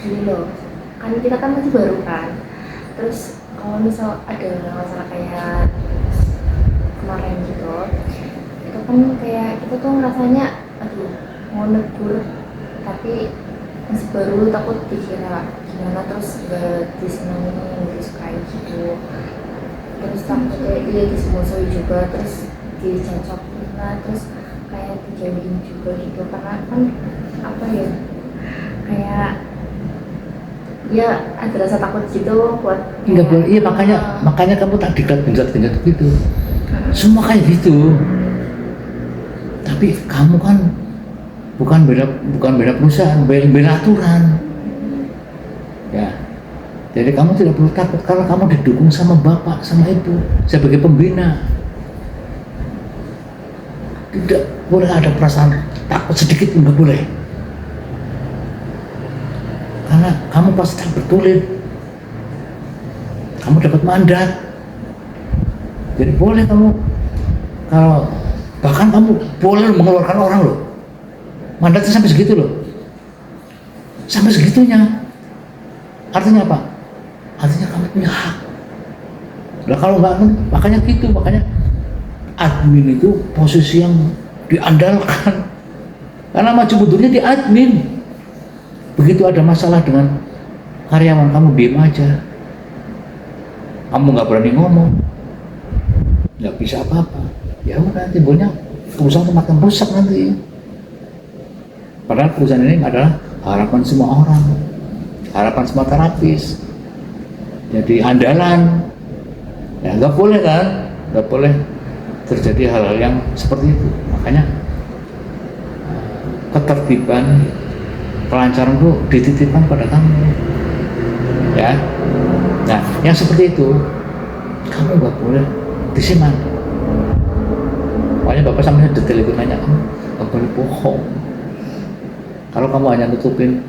gini loh, kan kita kan masih baru kan, terus kalau misal ada masalah kayak kemarin gitu, itu kan kayak kita tuh ngerasanya aduh mau negur tapi masih baru, takut dikira gimana, terus gak disenangi, gak disukai gitu, terus takutnya dia dimusuhi juga, terus dicocokin lah, terus kayak dijauhin juga gitu, karena kan apa ya, kayak ya ada rasa takut gitu buat Nggak boleh, iya makanya kamu tak genjot-genjot gitu. Semua kayak gitu. Tapi kamu kan bukan beda perusahaan, beda aturan. Ya. Jadi kamu tidak perlu takut karena kamu didukung sama bapak, sama ibu sebagai pembina. Tidak boleh ada perasaan takut sedikit pun, nggak boleh. Karena kamu pasti bertulis, kamu dapat mandat. Jadi boleh kamu, kalau bahkan kamu boleh mengeluarkan orang loh. Mandatnya sampai segitu loh, sampai segitunya. Artinya apa? Artinya kamu punya hak. Nah kalau nggak, makanya gitu, makanya admin itu posisi yang diandalkan. Karena maju mundurnya di admin. Begitu ada masalah dengan karyawan, kamu diem aja, kamu nggak berani ngomong, nggak bisa apa-apa, ya udah timbulnya perusahaan makin rusak nanti. Padahal perusahaan ini adalah harapan semua orang, harapan semua terapis, jadi andalan. Ya nggak boleh kan, nggak boleh terjadi hal-hal yang seperti itu. Makanya ketertiban, kelancaran itu dititipkan pada kamu, ya. Nah, yang seperti itu kamu nggak boleh disimak. Makanya bapak sampai detail itu nanya, kamu nggak boleh bohong. Kalau kamu hanya nutupin,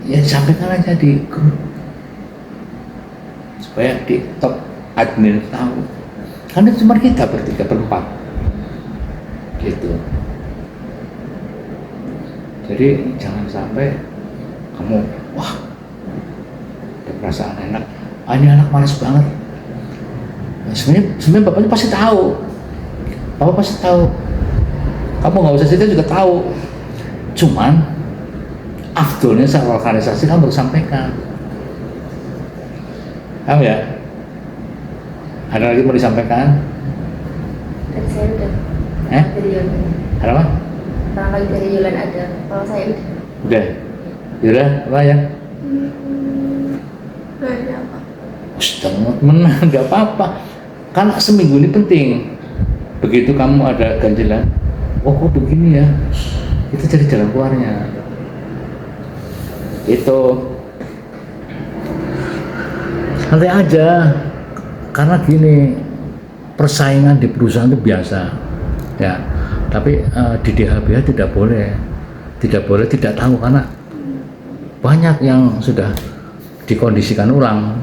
ya sampaikan aja di grup supaya di top admin tahu. Karena cuma kita bertiga berempat, gitu. Jadi jangan sampai kamu, wah, ada perasaan enak, ini anak malas banget. Nah, sebenarnya bapaknya pasti tahu, bapak pasti tahu. Kamu nggak usah cerita juga tahu. Cuman afdolnya secara organisasi kamu harus sampaikan. Paham ya? Ada lagi mau disampaikan? dari saya udah dari Yolan, Ada apa? barangkali dari Yolan ada, kalau saya Udah. Yaudah, apa ya? udah ada apa? Menang, nggak apa-apa. Karena seminggu ini penting. Begitu kamu ada ganjilan, oh kok begini ya, itu jadi jalan keluarnya. Itu santai aja. Karena gini, persaingan di perusahaan itu biasa, ya. Tapi di DHBH tidak boleh tidak tahu, karena banyak yang sudah dikondisikan ulang.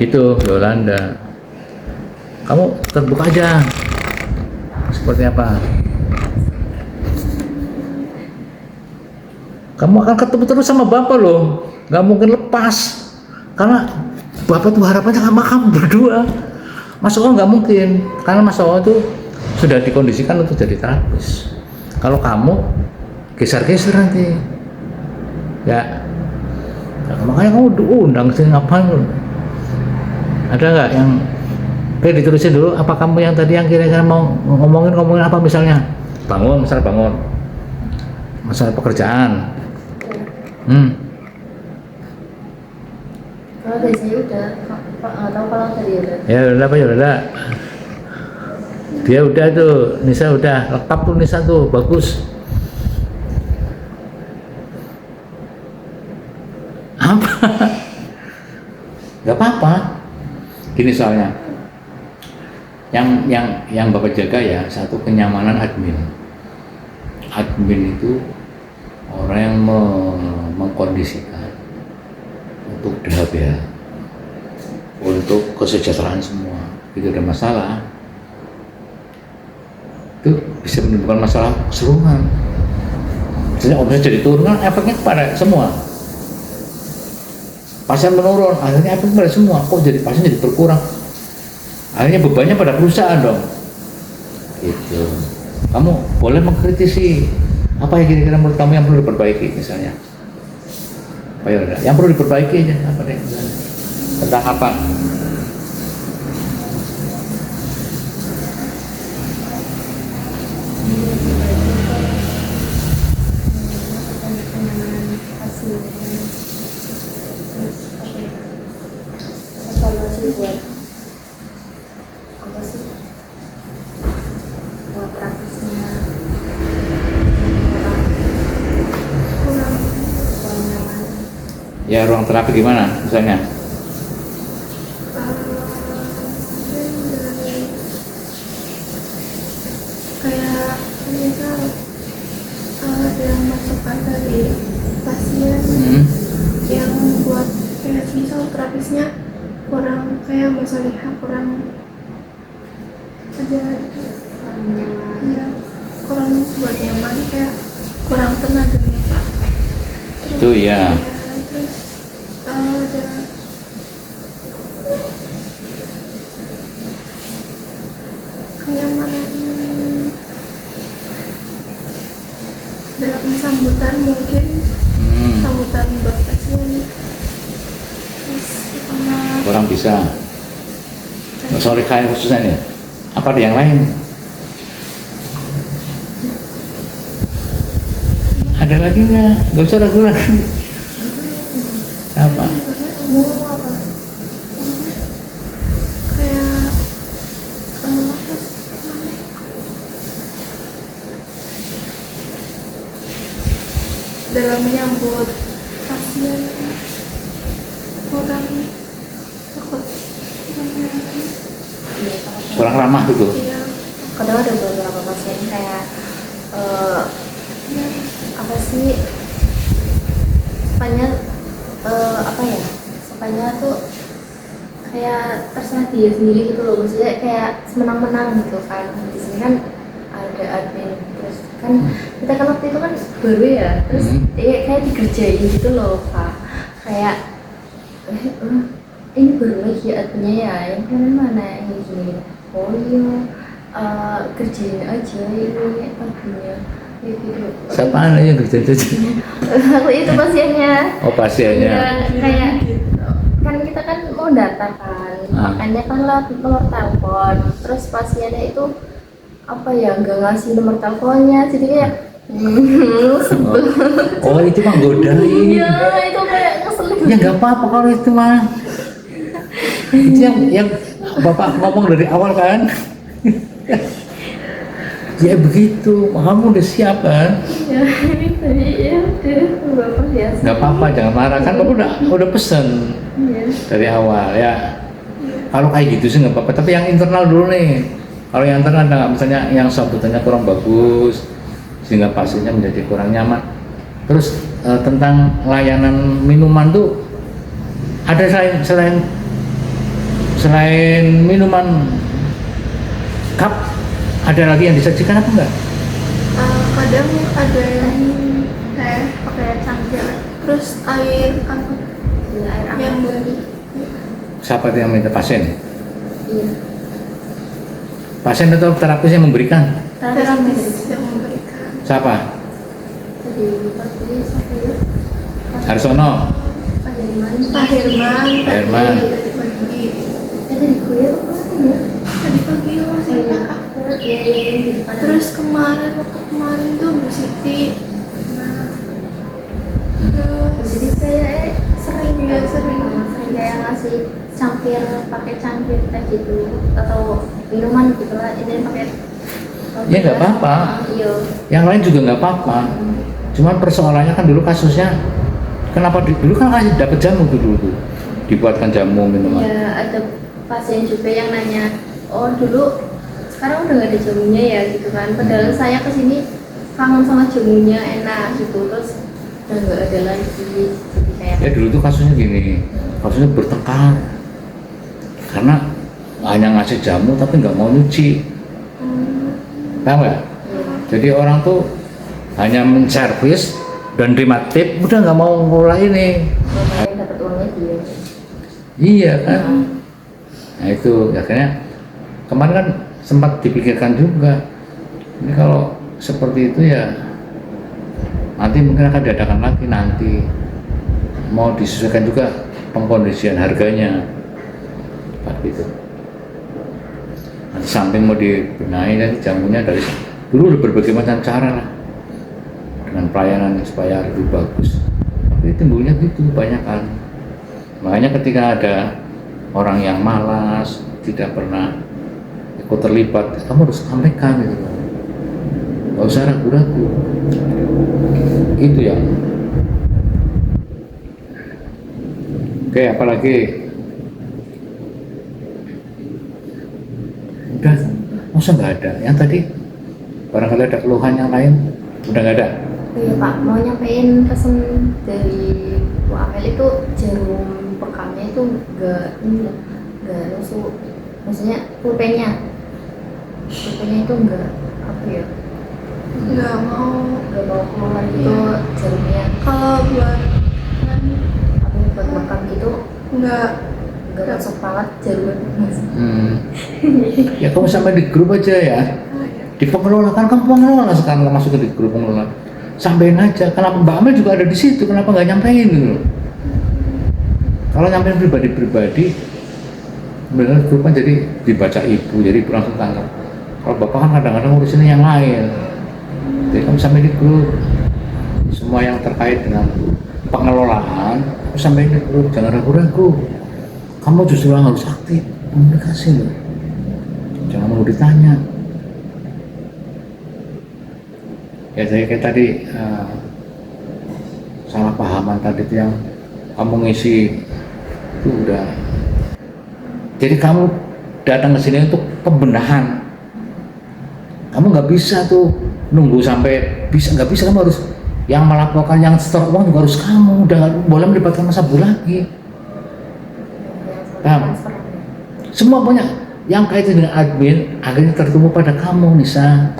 Gitu, Yolanda. Kamu terbuka aja. Seperti apa? Kamu akan ketemu terus sama Bapak loh. Nggak mungkin lepas. Karena Bapak tuh harapannya sama kamu berdua. Mas Oo nggak mungkin. Karena Mas Oo tuh sudah dikondisikan untuk jadi terapis. Kalau kamu geser-geser nanti. Ya. Nah, makanya kamu diundang sih, ngapain? Ada nggak yang, oke diterusin dulu, apa kamu yang tadi yang kira-kira mau ngomongin apa misalnya? Misalnya bangun. Masalah pekerjaan. Kalau dari saya udah, nggak tahu kalau dari Yolan. Ya udah Pak, ya udah. Dia udah tuh, Nisa udah lengkap tuh, Nisa tuh bagus. Apa? Gak apa-apa. Gini soalnya, yang Bapak jaga ya, satu kenyamanan admin. Admin itu orang yang mengkondisikan untuk DHBH, untuk kesejahteraan semua. Itu ada masalah, itu bisa menimbulkan masalah keseluruhan. Jadi omset jadi turun kan efeknya kepada semua. Pasien menurun, akhirnya efek kepada semua. Kok jadi pasien jadi berkurang? Akhirnya bebannya pada perusahaan dong. Gitu. Kamu boleh mengkritisi apa yang kira-kira menurut kamu yang perlu diperbaiki misalnya. Apa ya udah? Yang perlu diperbaiki aja apa deh? Tentang apa? Evaluasi buat apa sih, buat praktisnya kurang nyaman. Ya ruang terapi gimana misalnya? Kayak misal ada masukan dari pasien yang buat kayak misal terapisnya kurang, kayak masalahnya kurang ada ya, kurang buat nyaman, kayak kurang tenaganya Pak. Itu ya. Terus ada kenyamanan dalam sambutan, mungkin sambutan buat pasien. Terus sama Kurang bisa. Sorry kayak khususnya nih. Apa ada yang lain? Ada lagi nggak? Gak usah ragu-ragu. Apa? mau apa, kayak dalam menyambut pasien kurang takut, Kurang ramah gitu. iya. Kadang ada beberapa pasien kayak apa sih, supaya apa ya, supaya tuh kayak terserah dia sendiri gitu loh, maksudnya kayak semenang-menang gitu kan. Di sini kan ada admin, terus kan kita kan waktu itu kan baru ya, terus kayak dikerjain gitu loh Pak, kayak ini baru lagi adminnya ya, yang kalian mana ini gini, oh iya kerjain aja ini adminnya kayak gitu. Siapaan aja yang kerja itu? Itu pasiennya. Oh pasiennya. Iya, kayak kan kita kan mau data kan, makanya kan lewat nomor telepon, terus pasiennya itu apa ya, nggak ngasih nomor teleponnya, jadi kayak sebel. Oh itu mah godain. Iya, itu kayak ngeselin. Ya nggak apa-apa kalau itu mah. Itu yang bapak ngomong dari awal kan. Ya begitu, kamu udah siap kan? Ya, iya deh, bapak ya. Nggak apa-apa, jangan marah kan kamu udah pesen Iya. dari awal ya. Kalau kayak gitu sih nggak apa-apa, tapi yang internal dulu nih. Kalau yang internal ada nggak, misalnya yang sambutannya kurang bagus sehingga pasiennya menjadi kurang nyaman. Terus tentang layanan minuman tuh ada selain minuman cup, ada lagi yang disajikan apa enggak? Kadang ada yang kayak pakai cangkir, terus air apa Iya, air yang hangat. Siapa yang minta pasien? Iya. Pasien atau terapis yang memberikan? terapis yang memberikan. Siapa? Tadi pagi sampai ya. Harsono. Pak Herman. Pak Herman, Pak Herman. tadi pagi, Tadi gue ya. tadi pagi masih Pak. Terus waktu kemarin tuh Bu Siti. Terus Jadi saya sering sering kayak ngasih cangkir, pakai cangkir kayak gitu, atau minuman gitu lah, ini pakai. Ya nggak apa-apa. Iya. Yang lain juga nggak apa-apa. Cuman persoalannya kan dulu kasusnya, kenapa dulu kan kasih dapat jamu tuh dulu tuh, dibuatkan jamu minuman. Ya, ada pasien juga yang nanya, oh dulu sekarang udah nggak ada jamunya ya gitu kan, padahal saya kesini kangen sama jamunya, enak gitu, terus udah nggak ada lagi, jadi kayak Ya dulu tuh kasusnya gini, kasusnya bertengkar karena hanya ngasih jamu tapi nggak mau nyuci, tahu nggak? Jadi orang tuh hanya menservis dan terima tip udah nggak mau ngelola ini. Kalau yang dapat uangnya dia. Iya kan. Nah itu akhirnya kemarin kan sempat dipikirkan juga. Ini kalau seperti itu ya nanti mungkin akan diadakan lagi nanti. Mau disesuaikan juga pengkondisian harganya. Seperti itu. Nanti samping mau dibenahi dan jamunya dari dulu udah berbagai macam cara lah dengan pelayanan supaya lebih bagus. Tapi timbulnya gitu banyak kan. Makanya ketika ada orang yang malas, tidak pernah ikut terlibat, kamu harus sampaikan gitu. Gak usah ragu-ragu. Gitu ya. Oke, apalagi? Udah, masa nggak ada? Yang tadi barangkali ada keluhan yang lain, udah nggak ada? Iya Pak, mau nyampein pesan dari Bu Amel itu jarum pekamnya itu nggak nusuk, maksudnya pulpennya itu nggak apa ya, Nggak mau. nggak mau keluar gitu jarumnya, Kalau buat kan apa ya, buat makam gitu nggak. nggak masuk banget jarumnya. Ya kamu sampai di grup aja ya. Di pengelola kan kamu pengelola sekarang masuk di grup pengelola. Sampein aja. Kenapa Mbak Amel juga ada di situ? Kenapa nggak nyampein gitu? Kalau nyampein pribadi-pribadi, benar grup kan jadi dibaca ibu, jadi ibu langsung tangkap. Kalau bapak kan kadang-kadang ngurusin yang lain. Jadi kamu sampai di grup. Semua yang terkait dengan pengelolaan, kamu sampai di grup. Jangan ragu-ragu. Kamu justru yang harus aktif komunikasi loh. Jangan mau ditanya. Ya saya kayak tadi salah pahaman tadi itu yang kamu ngisi itu udah. Jadi kamu datang ke sini untuk pembenahan. Kamu nggak bisa tuh nunggu sampai bisa, nggak bisa, kamu harus yang melaporkan, yang setor uang juga harus kamu. Udah nggak boleh melibatkan masa bu lagi. Paham? Semua banyak yang kaitan dengan admin akhirnya tertumpu pada kamu, Nisa.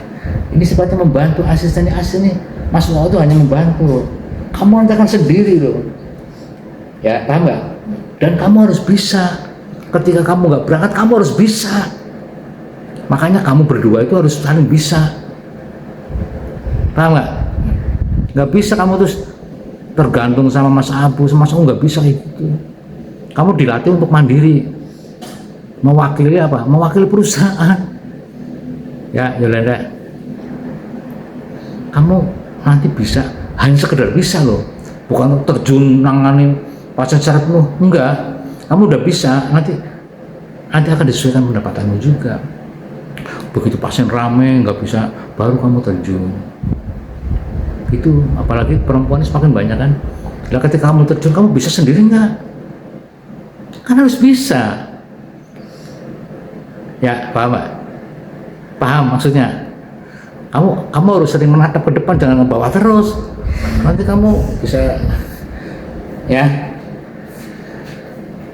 Ini sifatnya membantu, asisten ini masuk itu hanya membantu. Kamu nanti akan sendiri loh. Ya, paham nggak? Dan kamu harus bisa. Ketika kamu nggak berangkat, kamu harus bisa. Makanya kamu berdua itu harus saling bisa. Paham nggak? Nggak bisa kamu terus tergantung sama Mas Abu, sama Mas Abu, nggak bisa itu. Kamu dilatih untuk mandiri. Mewakili apa? Mewakili perusahaan. Ya, Yolanda. Kamu nanti bisa, hanya sekedar bisa loh. Bukan terjun nangani pasien secara penuh. Enggak. Kamu udah bisa, nanti akan disesuaikan pendapatanmu juga. Begitu pasien rame, nggak bisa, baru kamu terjun. Itu, apalagi perempuan semakin banyak kan. Nah, ketika kamu terjun, kamu bisa sendiri nggak? Kan harus bisa. Ya, paham Pak? Paham maksudnya? Kamu harus sering menatap ke depan, jangan ngebawa terus. Nanti kamu bisa, ya,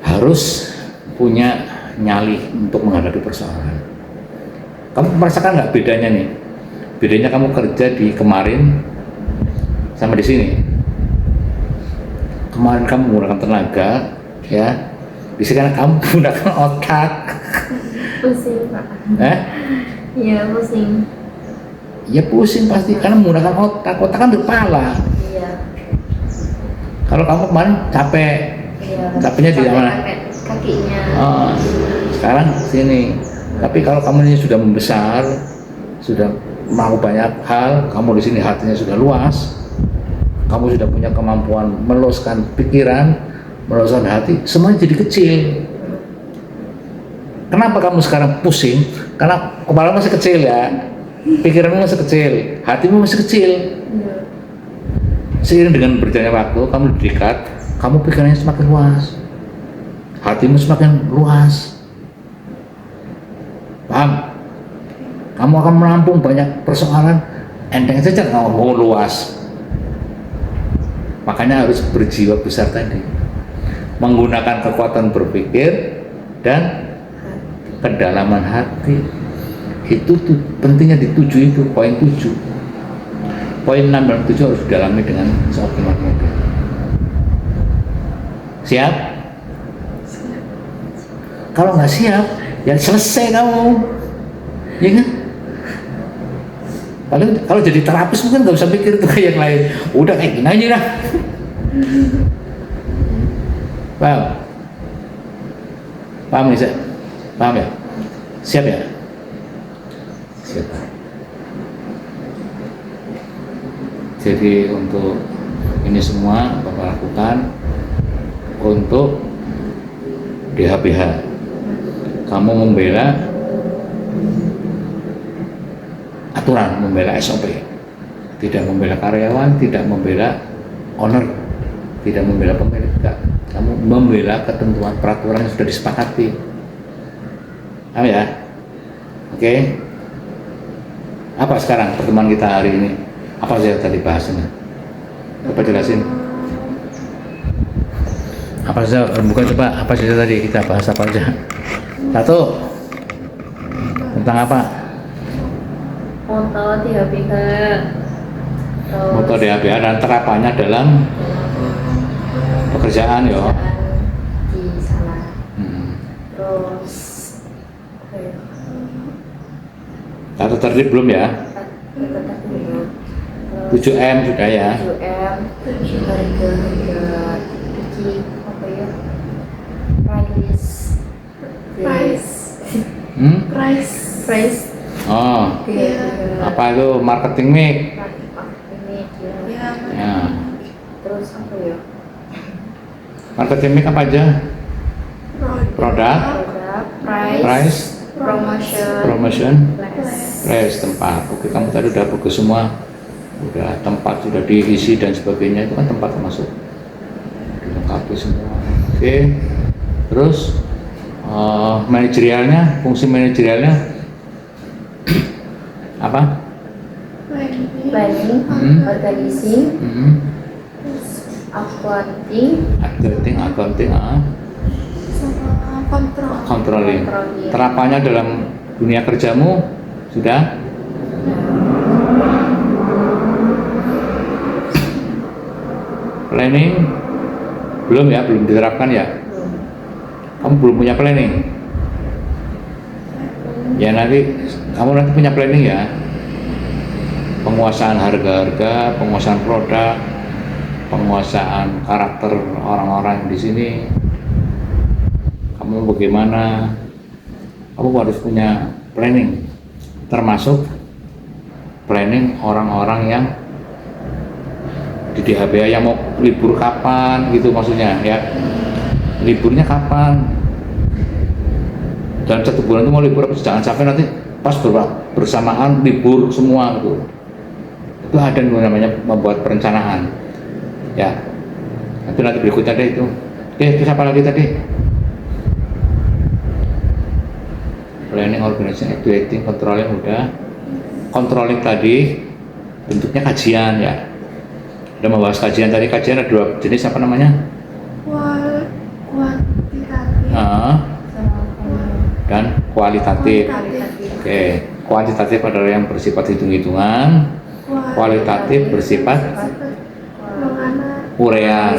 harus punya nyali untuk menghadapi persoalan. Kamu merasakan nggak bedanya nih? Bedanya kamu kerja di kemarin sama di sini. Kemarin kamu menggunakan tenaga, ya. Di sini kamu menggunakan otak. Pusing Pak. Iya pusing. Ya pusing pasti karena menggunakan otak. Otak kan di kepala. Iya. Kalau kamu kemarin capek, Iya. capeknya di mana? Kakinya. Oh, sekarang sini. Tapi kalau kamu ini sudah membesar, sudah mau banyak hal, kamu di sini hatinya sudah luas, kamu sudah punya kemampuan meluaskan pikiran, meluaskan hati, semuanya jadi kecil. Kenapa kamu sekarang pusing? Karena kepala masih kecil ya, pikiranmu masih kecil, hatimu masih kecil. Iya. Seiring dengan berjalannya waktu, kamu dekat, kamu pikirannya semakin luas, hatimu semakin luas. Paham? Kamu akan menampung banyak persoalan, enteng saja kamu mau luas. Makanya harus berjiwa besar tadi, menggunakan kekuatan berpikir dan kedalaman hati. Itu tuh pentingnya di 7 itu, poin 7. poin 6 dan 7 harus didalami dengan seoptimal mungkin. Siap? Kalau nggak siap, ya selesai kamu, ya kan? Paling kalau jadi terapis mungkin nggak usah pikir tuh kayak yang lain, udah kayak gini aja lah. Paham? Paham nih, Zek? Paham ya? Siap ya? Siap. Jadi untuk ini semua Bapak lakukan untuk DHBH. Kamu membela aturan, membela SOP, tidak membela karyawan, tidak membela owner, tidak membela pemilik, kamu membela ketentuan peraturan yang sudah disepakati. Paham ya? Oke. Apa sekarang pertemuan kita hari ini? Apa saja tadi bahasnya? Coba jelasin. Apa saja? Bukan, coba apa saja tadi kita bahas apa aja? Satu, tentang apa? Foto DHBH. Foto DHBH dan terapannya dalam pekerjaan ya. Di sana. Hmm. Terus apa ya? Satu tertib belum ya? Tetap dulu. 7M sudah ya. 7M. Harga cuci apa ya? Price. Oh, Iya. apa itu marketing mix? Ini Ya, Ya. terus apa ya? Marketing mix apa aja? Produk, Produk, price, promotion, promotion, less. place, tempat. Oke, kamu tadi udah bagus semua. Udah tempat sudah diisi dan sebagainya, itu kan tempat termasuk. Dilengkapi semua. Oke. Terus manajerialnya, fungsi manajerialnya apa? Planning, organizing, Accounting, sama kontrol. controlling. Terapannya dalam dunia kerjamu sudah? Planning belum ya, belum diterapkan ya. Kamu belum punya planning. Ya nanti kamu nanti punya planning ya. Penguasaan harga-harga, penguasaan produk, penguasaan karakter orang-orang di sini. Kamu bagaimana? Kamu harus punya planning, termasuk planning orang-orang yang di DHBH yang mau libur kapan gitu maksudnya ya. Liburnya kapan? Dalam 1 bulan itu mau libur, jangan sampai nanti pas bersamaan libur semua gitu. Itu ada namanya membuat perencanaan ya. Nanti berikutnya deh itu. Oke, terus apa lagi tadi? Planning, organization, activating, controlling udah. Controlling tadi bentuknya kajian ya. Udah membahas kajian tadi. Kajian ada 2 jenis, apa namanya? Kuantitatif. Dan kualitatif. Oke, kuantitatif adalah yang bersifat hitung-hitungan. Kualitatif bersifat urean,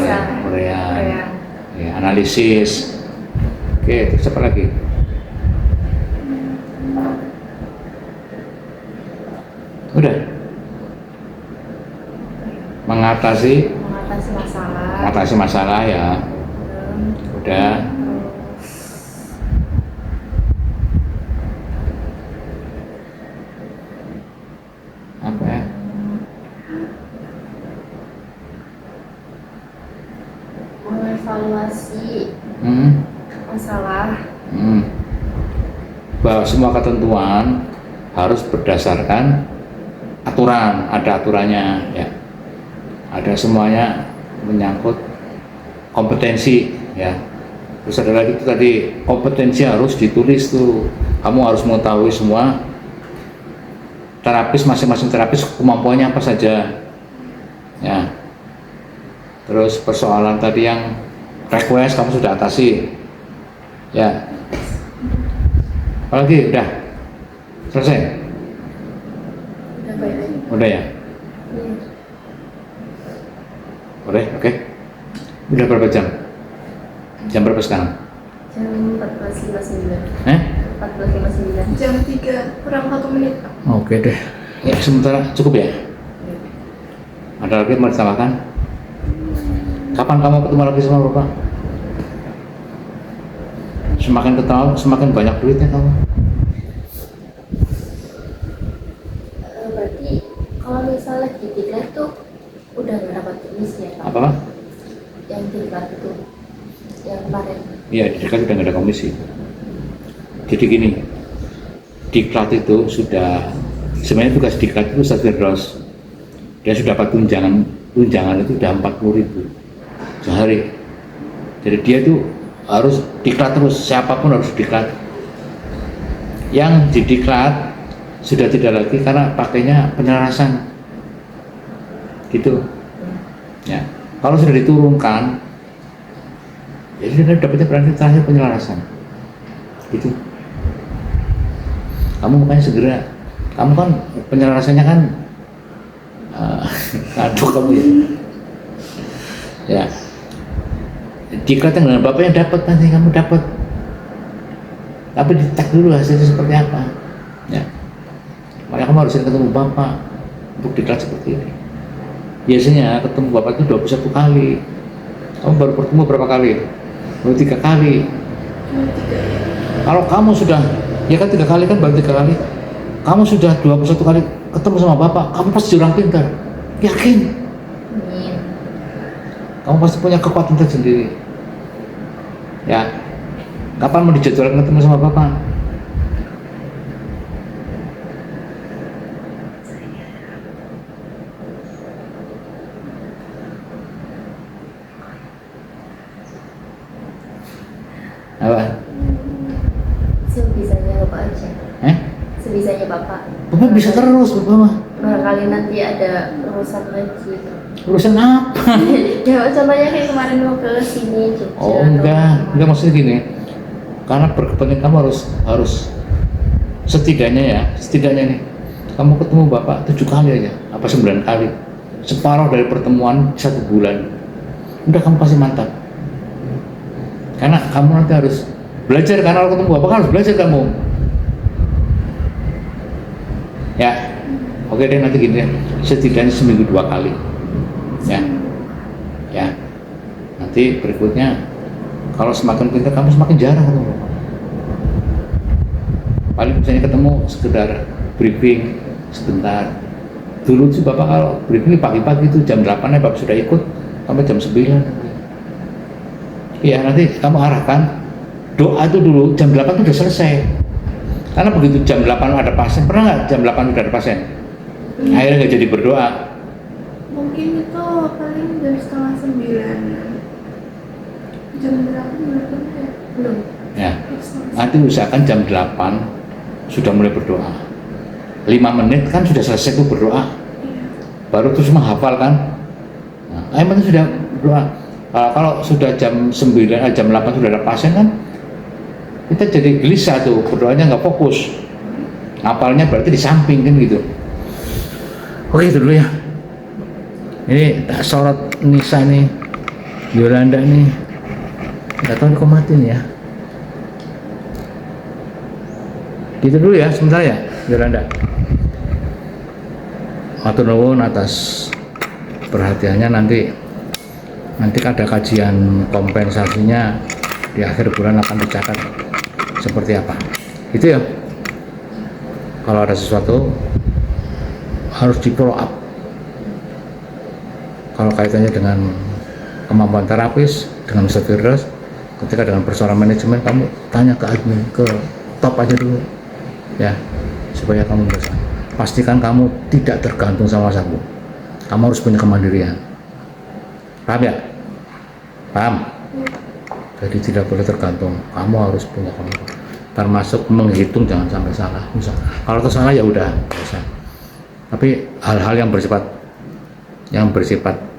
ya, analisis. Oke, terus apa lagi? Udah. Mengatasi masalah ya. Udah. Apa ya? Mengevaluasi masalah. Bahwa semua ketentuan harus berdasarkan aturan, ada aturannya ya. Ada semuanya menyangkut kompetensi ya. Terus ada lagi itu tadi, kompetensi harus ditulis tuh. Kamu harus mengetahui semua terapis, masing-masing terapis kemampuannya apa saja ya. Terus persoalan tadi yang request kamu sudah atasi ya. Apalagi udah selesai? Udah ya. Iya. Boleh, oke. Udah berapa jam? Jam berapa sekarang? Jam 14.59. 14.59. Jam 3 kurang 1 menit. Pak. Oke deh. Ya, sementara cukup ya? Ada lagi yang mau ditambahkan? Kapan kamu ketemu lagi sama Bapak? Semakin ketemu, semakin banyak duitnya kamu. Berarti kalau misalnya di diklat tuh udah nggak dapat komisi ya Pak? Apa Pak? Yang diklat itu, yang kemarin. Iya, di diklat sudah nggak ada komisi. Jadi gini, diklat itu sudah, sebenarnya tugas diklat itu Ustaz Firdaus. Dia sudah dapat tunjangan itu udah 40.000 sehari. Jadi dia tuh harus diklat terus, siapapun harus diklat. Yang didiklat sudah tidak lagi karena pakainya penyelarasan gitu ya. Kalau sudah diturunkan ya sudah dapatnya berarti terakhir penyelarasan gitu. Kamu makanya segera, kamu kan penyelarasannya kan aduh kamu ya diklat dengan bapak yang dapat, nanti kamu dapat, tapi ditek dulu hasilnya seperti apa ya. Makanya kamu harus ketemu bapak untuk diklat seperti ini. Biasanya ketemu bapak itu 21 kali. Kamu baru bertemu berapa kali? Baru 3 kali. Cuma 3 ya. Kalau kamu sudah, ya kan 3 kali kan baru 3 kali. Kamu sudah 21 kali ketemu sama bapak, kamu pasti orang pintar. Yakin? Amin. Kamu pasti punya kekuatan tersendiri. Ya. Kapan mau dijadwalkan ketemu sama bapak? Apa? Sebisanya Bapak aja. Sebisanya Bapak. Bapak bisa terus, Bapak mah. Barangkali nanti ada urusan lagi. Urusan apa? Ya contohnya kayak kemarin mau ke sini Jogja. Oh enggak maksudnya gini. Karena berkepentingan kamu harus setidaknya nih kamu ketemu bapak 7 kali aja, apa 9 kali, separuh dari pertemuan 1 bulan. Udah kamu pasti mantap. Karena kamu nanti harus belajar, karena kalau ketemu bapak kan harus belajar kamu. Ya, oke deh nanti gini deh, setidaknya seminggu 2 kali. Ya, nanti berikutnya kalau semakin pintar kamu semakin jarang ketemu bapak. Paling misalnya ketemu sekedar briefing sebentar. Dulu sih bapak kalau briefing pagi-pagi itu jam 8 ya bapak sudah ikut sampai jam 9. Iya nanti kamu arahkan doa itu dulu jam 8 itu udah selesai. Karena begitu jam 8 ada pasien, pernah nggak jam 8 udah ada pasien? Akhirnya nggak jadi berdoa. Mungkin itu paling jam setengah 9. Jam berapa belum ya? Belum. Ya, nanti usahakan jam 8 sudah mulai berdoa. 5 menit kan sudah selesai tuh berdoa. Iya. Baru terus menghafal kan. Nah, emang sudah berdoa. Kalau sudah jam 9, jam 8 sudah ada pasien kan, kita jadi gelisah tuh, berdoanya nggak fokus. Ngapalnya berarti di samping kan gitu. Oke itu dulu ya. Ini tak sorot Nisa nih, Yolanda nih, nggak tahu kok mati nih ya. Gitu dulu ya, sebentar ya, Yolanda. Matur nuwun atas perhatiannya. Nanti ada kajian kompensasinya di akhir bulan akan dicatat seperti apa. Itu ya. Kalau ada sesuatu harus di follow up. Kalau kaitannya dengan kemampuan terapis, dengan Ustaz Firdaus, ketika dengan persoalan manajemen kamu tanya ke admin, ke top aja dulu ya, supaya kamu bisa pastikan kamu tidak tergantung sama saku. Kamu harus punya kemandirian. Paham ya? Paham? Jadi tidak boleh tergantung. Kamu harus punya kemampuan. Termasuk menghitung jangan sampai salah. Misal, kalau tersalah ya udah bisa. Tapi hal-hal yang bersifat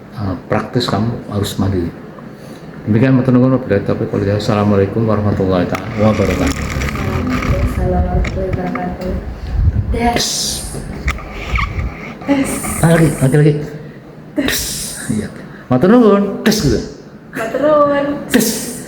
praktis kamu harus mandiri. Demikian matur nuwun wabillahi taufiq wal hidayah. Assalamualaikum warahmatullahi wabarakatuh. Assalamualaikum warahmatullahi wabarakatuh. Yes. Lagi. Iya. Matur nuwun, tes gitu. Maturun. Tes.